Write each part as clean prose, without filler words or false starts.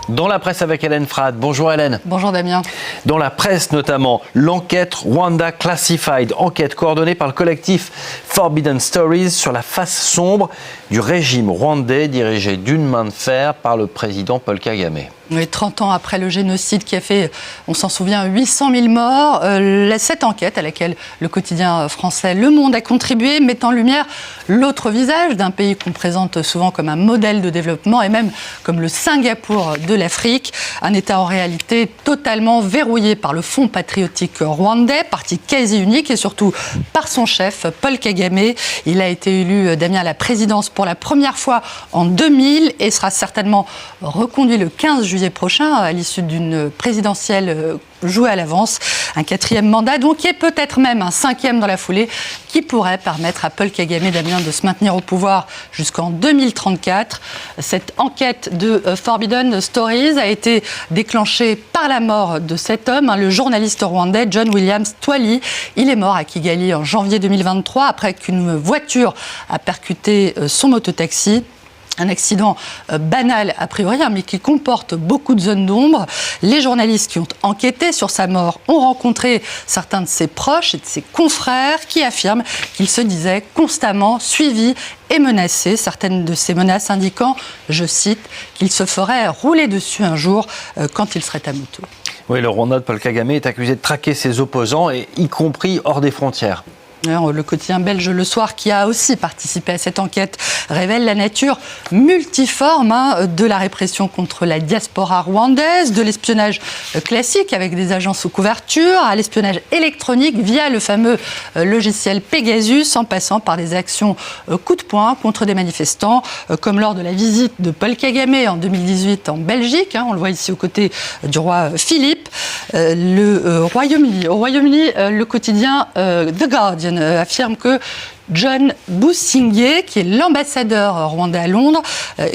Dans la presse avec Hélène Frade. Bonjour Hélène. Bonjour Damien. Dans la presse notamment, l'enquête Rwanda Classified, enquête coordonnée par le collectif Forbidden Stories sur la face sombre du régime rwandais dirigé d'une main de fer par le président Paul Kagame. Oui, 30 ans après le génocide qui a fait, on s'en souvient, 800 000 morts, cette enquête à laquelle le quotidien français Le Monde a contribué met en lumière l'autre visage d'un pays qu'on présente souvent comme un modèle de développement et même comme le Singapour de l'Afrique, un État en réalité totalement verrouillé par le Fonds patriotique rwandais, parti quasi unique et surtout par son chef Paul Kagame. Il a été élu, Damien, à la présidence pour la première fois en 2000 et sera certainement reconduit le 15 juillet prochain à l'issue d'une présidentielle jouée à l'avance, un 4e mandat donc et peut-être même un 5e dans la foulée qui pourrait permettre à Paul Kagame, Damien, de se maintenir au pouvoir jusqu'en 2034. Cette enquête de Forbidden Stories a été déclenchée par la mort de cet homme, le journaliste rwandais John Williams Twali. Il est mort à Kigali en janvier 2023 après qu'une voiture a percuté son mototaxi. Un accident banal a priori, mais qui comporte beaucoup de zones d'ombre. Les journalistes qui ont enquêté sur sa mort ont rencontré certains de ses proches et de ses confrères qui affirment qu'il se disait constamment suivi et menacé. Certaines de ces menaces indiquant, je cite, qu'il se ferait rouler dessus un jour quand il serait à moto. Oui, le Rwanda de Paul Kagame est accusé de traquer ses opposants, y compris hors des frontières. Le quotidien belge Le Soir, qui a aussi participé à cette enquête, révèle la nature multiforme de la répression contre la diaspora rwandaise, de l'espionnage classique avec des agents sous couverture, à l'espionnage électronique via le fameux logiciel Pegasus, en passant par des actions coup de poing contre des manifestants, comme lors de la visite de Paul Kagame en 2018 en Belgique, on le voit ici aux côtés du roi Philippe. Au Royaume-Uni, le quotidien The Guardian affirme que John Busingye, qui est l'ambassadeur rwandais à Londres,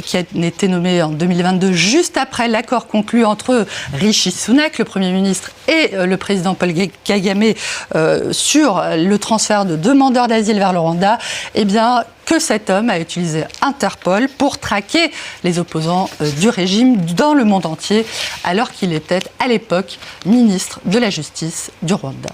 qui a été nommé en 2022 juste après l'accord conclu entre Rishi Sunak, le Premier ministre, et le président Paul Kagame sur le transfert de demandeurs d'asile vers le Rwanda, eh bien, que cet homme a utilisé Interpol pour traquer les opposants du régime dans le monde entier, alors qu'il était à l'époque ministre de la Justice du Rwanda.